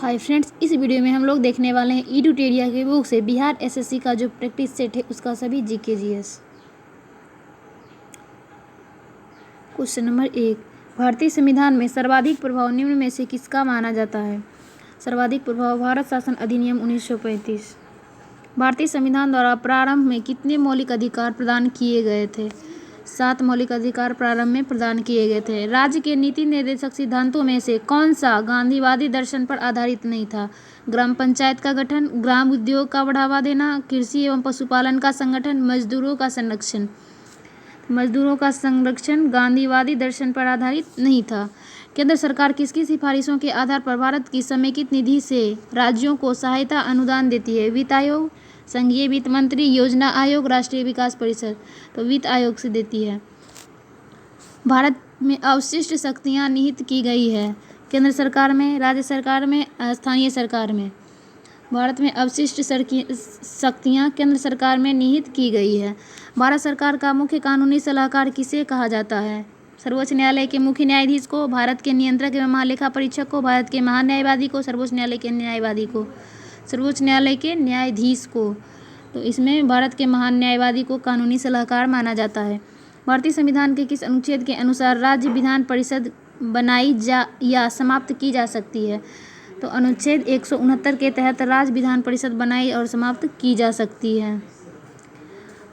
Hi friends, इस video में हम लोग देखने वाले हैं ई ट्यूटोरियल की बुक से बिहार एसएससी का जो प्रैक्टिस सेट है उसका सभी जीके जीएस। क्वेश्चन नंबर 1, भारतीय संविधान में सर्वाधिक प्रभाव निम्न में से किसका माना जाता है? सर्वाधिक प्रभाव भारत शासन अधिनियम 1935। भारतीय संविधान द्वारा प्रारंभ में कितने मौलिक अधिकार प्रदान किए गए थे? 7 मौलिक अधिकार प्रारंभ में प्रदान किए गए थे। राज्य के नीति निर्देशक सिद्धांतों में से कौन सा गांधीवादी दर्शन पर आधारित नहीं था? ग्राम पंचायत का गठन, ग्राम उद्योग का बढ़ावा देना, कृषि एवं पशुपालन का संगठन, मजदूरों का संरक्षण। मजदूरों का संरक्षण गांधीवादी दर्शन पर आधारित नहीं था। केंद्र सरकार किसकी सिफारिशों के आधार पर भारत की समेकित निधि से राज्यों को सहायता अनुदान देती है? वित्त आयोग, संघीय वित्त मंत्री, योजना आयोग, राष्ट्रीय विकास परिषद। तो वित्त आयोग से देती है। भारत में अवशिष्ट शक्तियाँ निहित की गई है? केंद्र सरकार में, राज्य सरकार में, स्थानीय सरकार में। भारत में अवशिष्ट शक्तियाँ केंद्र सरकार में निहित की गई है। भारत सरकार का मुख्य कानूनी सलाहकार किसे कहा जाता है? सर्वोच्च न्यायालय के मुख्य न्यायाधीश को, भारत के नियंत्रक एवं महालेखा परीक्षक को, भारत के महान्यायवादी को, सर्वोच्च न्यायालय के न्यायवादी को। सर्वोच्च न्यायालय के न्यायाधीश को। तो इसमें भारत के महान न्यायवादी को कानूनी सलाहकार माना जाता है। भारतीय संविधान के किस अनुच्छेद के अनुसार राज्य विधान परिषद बनाई या समाप्त की जा सकती है? तो अनुच्छेद 169 के तहत राज्य विधान परिषद बनाई और समाप्त की जा सकती है।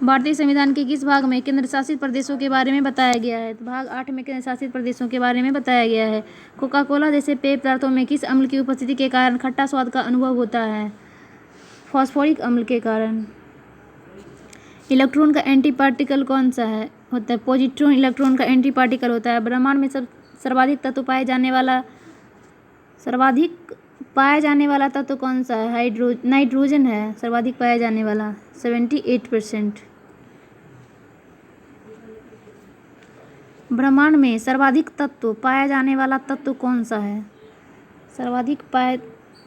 भारतीय संविधान के किस भाग में केंद्र शासित प्रदेशों के बारे में बताया गया है? तो भाग 8 में केंद्र शासित प्रदेशों के बारे में बताया गया है। कोका कोला जैसे पेय पदार्थों में किस अम्ल की उपस्थिति के कारण खट्टा स्वाद का अनुभव होता है? फॉस्फोरिक अम्ल के कारण। इलेक्ट्रॉन का एंटी पार्टिकल कौन सा है? होता है पॉजिट्रॉन इलेक्ट्रॉन का एंटी पार्टिकल होता है। ब्रह्मांड में सर्वाधिक पाया जाने वाला तत्व कौन सा है? नाइट्रोजन है सर्वाधिक पाया जाने वाला 78%। ब्रह्मांड में सर्वाधिक पाया जाने वाला तत्व कौन सा है? सर्वाधिक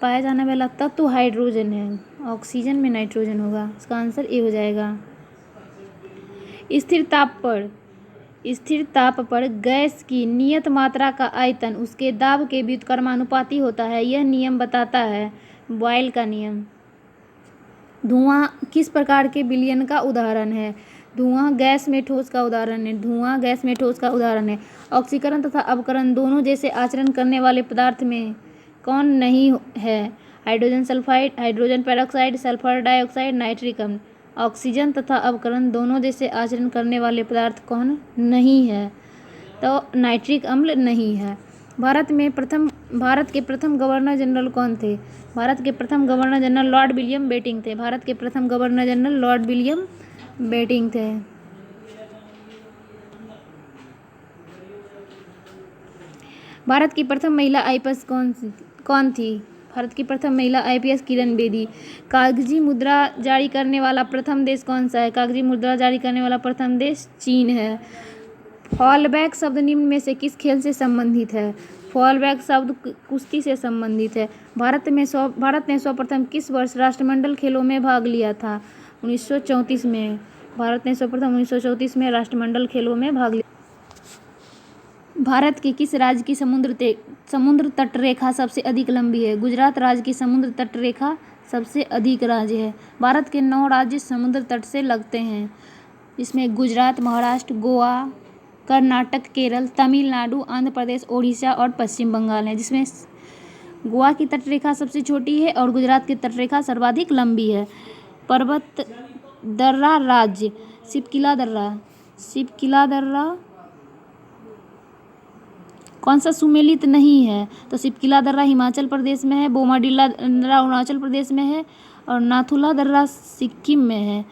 पाया जाने वाला तत्व हाइड्रोजन है। ऑक्सीजन में नाइट्रोजन होगा। इसका आंसर ए हो जाएगा। स्थिर ताप पर गैस की नियत मात्रा का आयतन उसके दाब के व्युत्क्रमानुपाती होता है। यह नियम बताता है बॉयल का नियम। धुआं किस प्रकार के विलयन का उदाहरण है? धुआं गैस में ठोस का उदाहरण है। ऑक्सीकरण तथा अवकरण दोनों जैसे आचरण करने वाले पदार्थ में कौन नहीं है? Hydrogen sulphide, hydrogen peroxide, sulphur dioxide, nitric अम्ल। ऑक्सीजन तथा अवकरण दोनों जैसे आचरण करने वाले पदार्थ कौन नहीं है? तो नाइट्रिक अम्ल नहीं है। भारत के प्रथम गवर्नर जनरल कौन थे? भारत के प्रथम governor general lord William Bentinck थे। भारत की प्रथम महिला आईपीएस कौन थी? भारत की प्रथम महिला आईपीएस किरण बेदी। कागजी मुद्रा जारी करने वाला प्रथम देश कौन सा है? कागजी मुद्रा जारी करने वाला प्रथम देश चीन है। फॉलबैक शब्द निम्न में से किस खेल से संबंधित है? फॉलबैक शब्द कुश्ती से संबंधित है। भारत ने सर्वप्रथम किस वर्ष राष्ट्रमंडल खेलों में भाग लिया था? 1934 में। भारत ने सर्वप्रथम 1934 में राष्ट्रमंडल खेलों में भाग लिया। भारत के किस राज्य की समुद्र तट रेखा सबसे अधिक लंबी है? गुजरात राज्य की समुद्र तट रेखा सबसे अधिक राज्य है। भारत के 9 राज्य समुद्र तट से लगते हैं, जिसमें गुजरात, महाराष्ट्र, गोवा, कर्नाटक, केरल, तमिलनाडु, आंध्र प्रदेश, ओडिशा और पश्चिम बंगाल है, जिसमें गोवा की तट रेखा सबसे छोटी है और गुजरात की तट रेखा सर्वाधिक लंबी है। पर्वत दर्रा राज्य शिपकिला दर्रा कौन सा सुमेलित नहीं है? तो शिपकिला दर्रा हिमाचल प्रदेश में है, बोमाडिला दर्रा अरुणाचल प्रदेश में है और नाथुला दर्रा सिक्किम में है।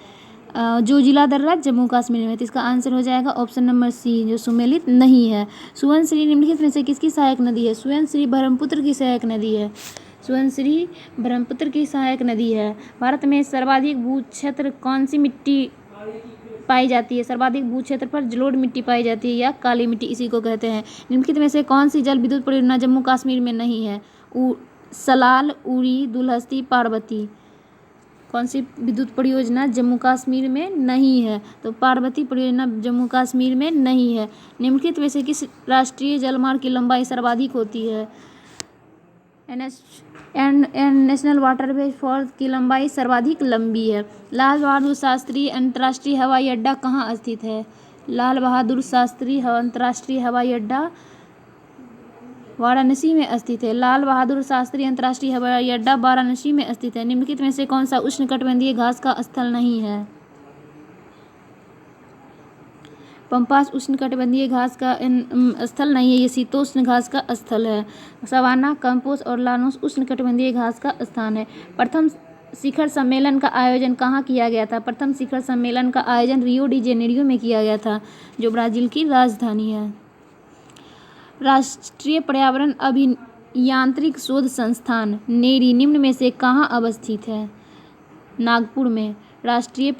जोजिला दर्रा जम्मू कश्मीर में। तो इसका आंसर हो जाएगा ऑप्शन नंबर सी, जो सुमेलित नहीं है। सुवर्णश्री निम्नलिखित में से किसकी सहायक नदी है? सुवर्णश्री ब्रह्मपुत्र की सहायक नदी है। भारत में सर्वाधिक भू क्षेत्र कौन सी मिट्टी पाई जाती है? सर्वाधिक भू क्षेत्र पर जलोढ़ मिट्टी पाई जाती है या काली मिट्टी, इसी को कहते हैं। निम्नलिखित में से कौन सी जल विद्युत परियोजना जम्मू कश्मीर में नहीं है? सलाल, उड़ी, दुलहस्ती, पार्वती। कौन सी विद्युत परियोजना जम्मू कश्मीर में नहीं है? तो पार्वती परियोजना जम्मू कश्मीर में नहीं है। निम्नलिखित में से किस राष्ट्रीय जलमार्ग की लंबाई सर्वाधिक होती है? नेशनल वाटरवेज फॉर की लंबाई सर्वाधिक लंबी है। लाल बहादुर शास्त्री अंतर्राष्ट्रीय हवाई अड्डा कहाँ स्थित है? लाल बहादुर शास्त्री अंतर्राष्ट्रीय हवाई अड्डा वाराणसी में स्थित है। लाल बहादुर शास्त्री अंतर्राष्ट्रीय हवाई अड्डा वाराणसी में स्थित है। निम्नलिखित में से कौन सा उष्णकटिबंधीय घास का स्थल नहीं है? पंपास उष्णकटिबंधीय घास का स्थल नहीं है, ये शीतोष्ण घास का स्थल है। सवाना, कंपोस और लानोस उष्णकटिबंधीय घास का स्थान है। प्रथम शिखर सम्मेलन का आयोजन कहाँ किया गया था? प्रथम शिखर सम्मेलन का आयोजन रियो डी जेनेरियो में किया गया था, जो ब्राजील की राजधानी है। राष्ट्रीय पर्यावरण अभियांत्रिक शोध संस्थान नेरी निम्न में से कहाँ अवस्थित है? नागपुर में। राष्ट्रीय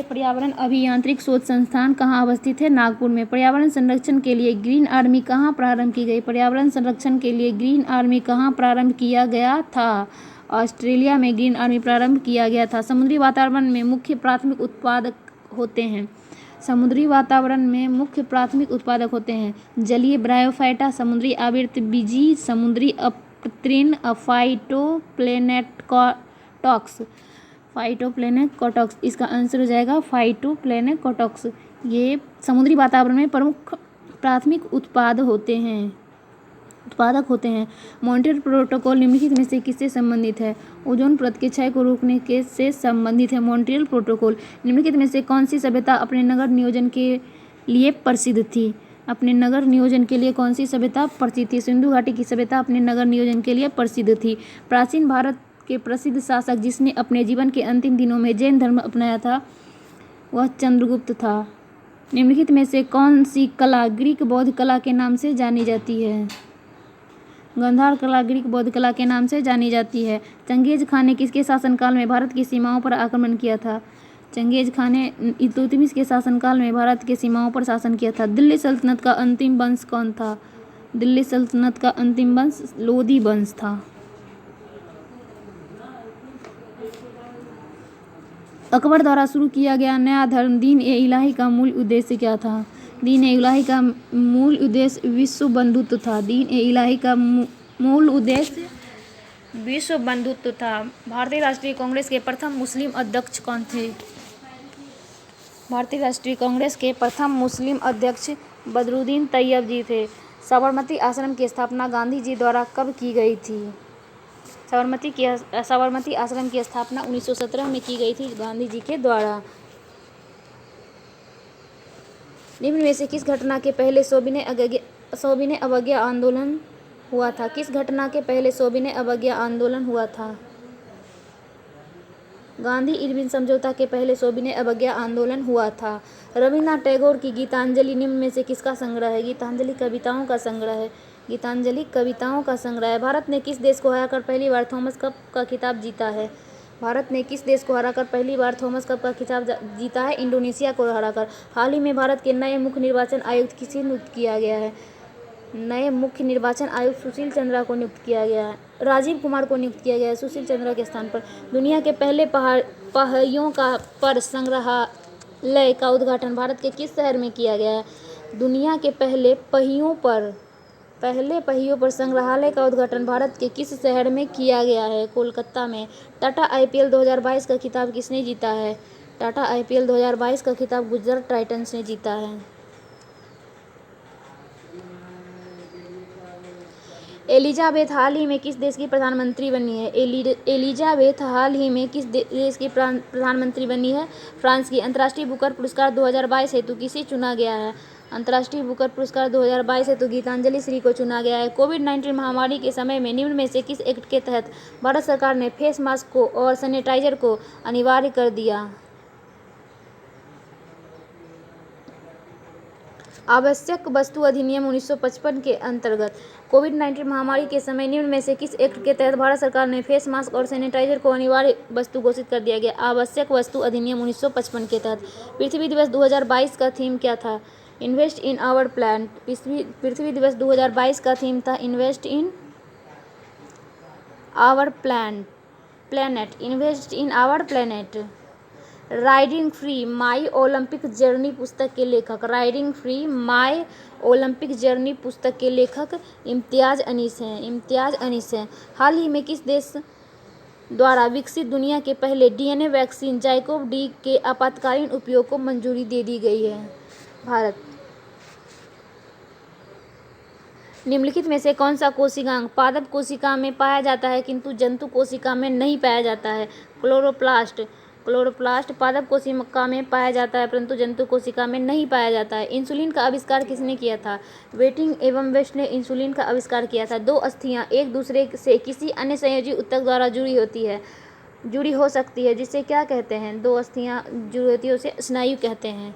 पर्यावरण अभियांत्रिक शोध संस्थान कहाँ अवस्थित है? नागपुर में। पर्यावरण संरक्षण के लिए ग्रीन आर्मी कहाँ प्रारंभ की गई? पर्यावरण संरक्षण के लिए ग्रीन आर्मी कहाँ प्रारंभ किया गया था? ऑस्ट्रेलिया में ग्रीन आर्मी प्रारंभ किया गया था। समुद्री वातावरण में मुख्य प्राथमिक उत्पादक होते हैं। समुद्री वातावरण में मुख्य प्राथमिक उत्पादक होते हैं जलीय ब्रायोफाइटा, समुद्री आवृतबीजी, समुद्री अपतृण, फाइटोप्लैंक्टॉक्स। इसका आंसर हो जाएगा फाइटोप्लैंक्टॉक्स। ये समुद्री वातावरण में प्रमुख प्राथमिक उत्पादक होते हैं। मॉन्ट्रियल प्रोटोकॉल निम्नलिखित में से किससे संबंधित है? ओजोन परत के क्षय को रोकने के से संबंधित है मॉन्ट्रियल प्रोटोकॉल। निम्नलिखित में से कौन सी सभ्यता अपने नगर नियोजन के लिए प्रसिद्ध थी? अपने नगर नियोजन के लिए कौन सी सभ्यता प्रसिद्ध थी? सिंधु घाटी की सभ्यता अपने नगर नियोजन के लिए प्रसिद्ध थी। प्राचीन भारत के प्रसिद्ध शासक जिसने अपने जीवन के अंतिम दिनों में जैन धर्म अपनाया था, वह चंद्रगुप्त था। निम्नलिखित में से कौन सी कला ग्रीक बौद्ध कला के नाम से जानी जाती है? गांधार कला ग्रीक बौद्ध कला के नाम से जानी जाती है। चंगेज खान ने किसके शासनकाल में भारत की सीमाओं पर आक्रमण किया था? चंगेज खान ने इल्तुतमिश के शासनकाल में भारत के सीमाओं पर शासन किया था। दिल्ली सल्तनत का अंतिम वंश कौन था? दिल्ली सल्तनत का अंतिम वंश लोदी वंश था। अकबर द्वारा शुरू किया गया नया धर्म दीन ए इलाही का मूल उद्देश्य क्या था? दीन ए इलाही का मूल उद्देश्य विश्व बंधुत्व था। दीन ए इलाही का मूल उद्देश्य विश्व बंधुत्व था। भारतीय राष्ट्रीय कांग्रेस के प्रथम मुस्लिम अध्यक्ष कौन थे? भारतीय राष्ट्रीय कांग्रेस के प्रथम मुस्लिम अध्यक्ष बदरुद्दीन तैयब जी थे। साबरमती आश्रम की स्थापना गांधी जी द्वारा कब की गई थी? साबरमती आश्रम की स्थापना 1917 में की गई थी गांधी जी के द्वारा। निम्न में से किस घटना के पहले सविनय अवज्ञा आंदोलन हुआ था? किस घटना के पहले सविनय अवज्ञा आंदोलन हुआ था? गांधी इरविन समझौता के पहले सविनय अवज्ञा आंदोलन हुआ था। रविन्द्रनाथ टैगोर की गीतांजलि निम्न में से किसका संग्रह है? गीतांजलि कविताओं का संग्रह है। गीतांजलि कविताओं का संग्रह है। भारत ने किस देश को हराकर पहली बार थॉमस कप का खिताब जीता है? भारत ने किस देश को हराकर पहली बार थॉमस कप का खिताब जीता है? इंडोनेशिया को हराकर। हाल ही में भारत के नए मुख्य निर्वाचन आयुक्त किसे नियुक्त किया गया है? नए मुख्य निर्वाचन आयुक्त सुशील चंद्रा को नियुक्त किया गया है। राजीव कुमार को नियुक्त किया गया है सुशील चंद्रा के स्थान पर। दुनिया के पहले पहियों पर संग्रहालय का उद्घाटन भारत के किस शहर में किया गया है? दुनिया के पहले पहियों पर संग्रहालय का उद्घाटन भारत के किस शहर में किया गया है? कोलकाता में। टाटा IPL 2022 का खिताब किसने जीता है? टाटा IPL 2022 का खिताब गुजरात टाइटंस ने जीता है। एलिजाबेथ हाल ही में किस देश की प्रधानमंत्री बनी है? एलिजाबेथ हाल ही में किस देश की प्रधानमंत्री बनी है? फ्रांस की। अंतर्राष्ट्रीय बुकर पुरस्कार 2022 हेतु किसे चुना गया है? अंतर्राष्ट्रीय बुकर पुरस्कार 2022 हेतु गीतांजलि श्री को चुना गया है। कोविड-19 महामारी के समय में निम्न में से किस एक्ट के तहत भारत सरकार ने फेस मास्क को और सैनिटाइजर को अनिवार्य कर दिया? आवश्यक वस्तु अधिनियम 1955 के अंतर्गत कोविड-19 महामारी के समय निम्न में से किस एक्ट के तहत भारत सरकार ने फेस मास्क और सैनिटाइजर को अनिवार्य वस्तु घोषित कर दिया गया? आवश्यक वस्तु अधिनियम 1955 के तहत। पृथ्वी दिवस 2022 का थीम क्या था? Invest in our plan. पृथ्वी दिवस 2022 का थीम था invest in our planet. Invest in our planet. Riding free my Olympic journey पुस्तक के लेखक riding free my Olympic journey पुस्तक के लेखक इम्तियाज अनीस हैं। हाल ही में किस देश द्वारा विकसित दुनिया के पहले डीएनए वैक्सीन जाइकोव डी के आपातकालीन उपयोग को मंजूरी दे दी गई है? भारत। निम्नलिखित में से कौन सा कोशिकांग पादप कोशिका में पाया जाता है किंतु जंतु कोशिका में नहीं पाया जाता है? क्लोरोप्लास्ट पादप कोशिका में पाया जाता है परंतु जंतु कोशिका में नहीं पाया जाता है। इंसुलिन का आविष्कार किसने किया था? वेटिंग एवं वेस्ट ने इंसुलिन का आविष्कार किया था। दो अस्थियां एक दूसरे से किसी अन्य संयोजी ऊतक द्वारा जुड़ी हो सकती है जिसे क्या कहते हैं? दो अस्थियां जुड़ी होती है उसे स्नायु कहते हैं।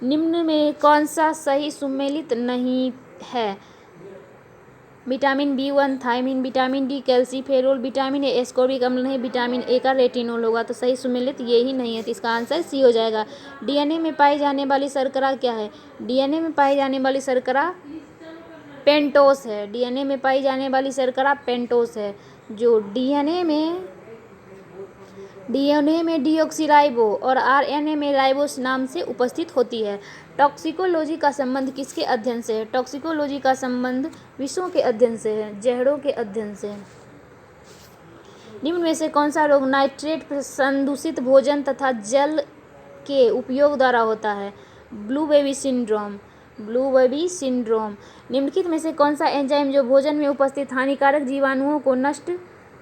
निम्न में कौन सा सही सुमेलित नहीं है? Vitamin B1 thiamine, vitamin D calciferol, vitamin A ascorbic अम्ल नहीं, विटामिन ए का रेटिनोल होगा। तो सही सुमेलित ये ही नहीं है तो इसका आंसर सी हो जाएगा। डीएनए में पाई जाने वाली शर्करा क्या है? डीएनए में पाई जाने वाली शर्करा पेंटोस है। डीएनए में पाई जाने वाली शर्करा पेंटोस है जो डीएनए में डीऑक्सीराइबो और आरएनए में राइबोस नाम से उपस्थित होती है। टॉक्सिकोलॉजी का संबंध किसके अध्ययन से है? टॉक्सिकोलॉजी का संबंध विषों के अध्ययन से है, जहरों के अध्ययन से। निम्न में से कौन सा रोग नाइट्रेट संदूषित भोजन तथा जल के उपयोग द्वारा होता है? Blue baby syndrome. निम्नलिखित में से कौन सा एंजाइम जो भोजन में उपस्थित हानिकारक जीवाणुओं को नष्ट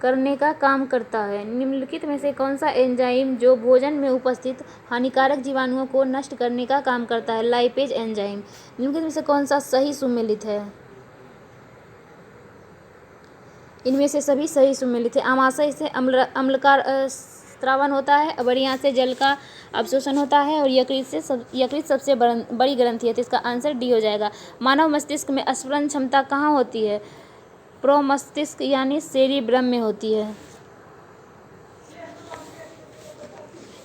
करने का काम करता है? निम्नलिखित में से कौन सा एंजाइम जो भोजन में उपस्थित हानिकारक जीवाणुओं को नष्ट करने का काम करता है? Lipase enzyme. निम्नलिखित में से कौन सा सही सुमेलित है? इनमें से सभी सही सुमेलित है। आमाशय से अम्ल का स्रावन होता है, अवरियां से जल का अवशोषण होता है और यकृत सबसे बड़ी ग्रंथि है तो इसका आंसर डी हो जाएगा। मानव मस्तिष्क में स्मरण क्षमता कहाँ होती है? प्रोमस्तिष्क यानी सेरिब्रम में होती है।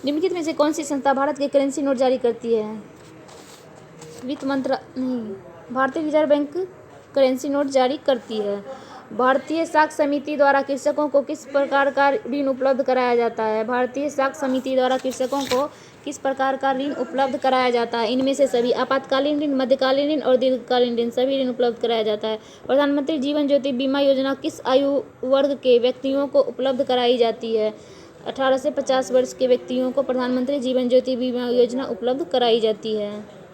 निम्नलिखित में से कौन सी संस्था भारत के करेंसी नोट जारी करती है? भारतीय रिजर्व बैंक करेंसी नोट जारी करती है। भारतीय साख समिति द्वारा कृषकों को किस प्रकार का ऋण उपलब्ध कराया जाता है? भारतीय साख समिति द्वारा कृषकों को किस प्रकार का ऋण उपलब्ध कराया जाता है? इनमें से सभी आपातकालीन ऋण, मध्यकालीन ऋण और दीर्घकालीन ऋण सभी ऋण उपलब्ध कराया जाता है। प्रधानमंत्री जीवन ज्योति बीमा योजना किस आयु वर्ग के व्यक्तियों को उपलब्ध कराई जाती है? 18 से 50 वर्ष के व्यक्तियों को प्रधानमंत्री जीवन ज्योति बीमा योजना उपलब्ध कराई जाती है।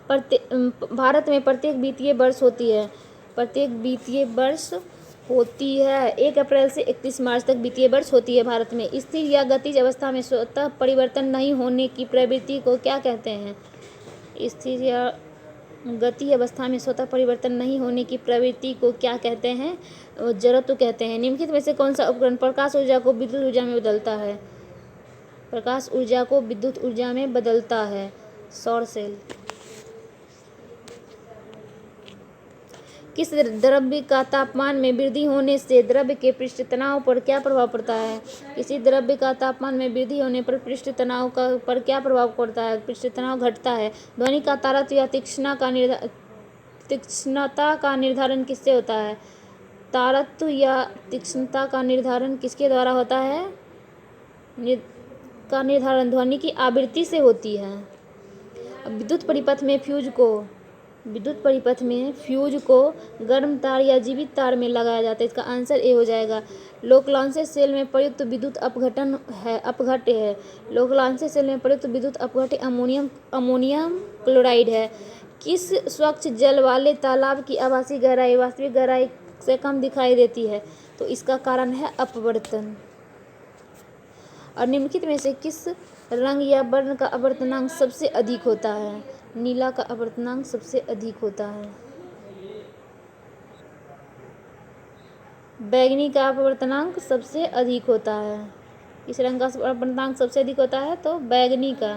भारत में प्रत्येक वित्तीय वर्ष होती है 1 अप्रैल से 31 मार्च तक वित्तीय वर्ष होती है। भारत में स्थिर या गतिज अवस्था में स्वतः परिवर्तन नहीं होने की प्रवृत्ति को क्या कहते हैं? स्थिर या गति अवस्था में स्वतः परिवर्तन नहीं होने की प्रवृत्ति को क्या कहते हैं? जड़त्व कहते हैं। निम्नलिखित में से कौन सा उपकरण प्रकाश ऊर्जा को विद्युत ऊर्जा में बदलता है? प्रकाश ऊर्जा को विद्युत ऊर्जा में बदलता है सौर सेल। किस द्रव्य का तापमान में वृद्धि होने से द्रव्य के पृष्ठ तनाव पर क्या प्रभाव पड़ता है? किसी द्रव्य का तापमान में वृद्धि होने पर पृष्ठ तनाव पर क्या प्रभाव पड़ता है? पृष्ठ तनाव घटता है। ध्वनि का तारतम्य या तीक्ष्णता का निर्धारण किससे होता है? तारतम्य या तीक्ष्णता का निर्धारण किसके द्वारा होता है? का निर्धारण ध्वनि की आवृत्ति से होती है। विद्युत परिपथ में फ्यूज को गर्म तार या जीवित तार में लगाया जाता है इसका आंसर ए हो जाएगा। लोकलांसे सेल में प्रयुक्त विद्युत अपघट्य है। लोकलांसे सेल में प्रयुक्त विद्युत अपघट्य अमोनियम क्लोराइड है। किस स्वच्छ जल वाले तालाब की आभासी गहराई वास्तविक गहराई से कम दिखाई देती है? तो इसका कारण है अपवर्तन। और निम्नलिखित में से किस रंग या वर्ण का अपवर्तनांक सबसे अधिक होता है? नीला का अपवर्तनांक सबसे अधिक होता है। बैंगनी का अपवर्तनांक सबसे अधिक होता है। इस रंग का अपवर्तनांक सबसे अधिक होता है तो बैंगनी का।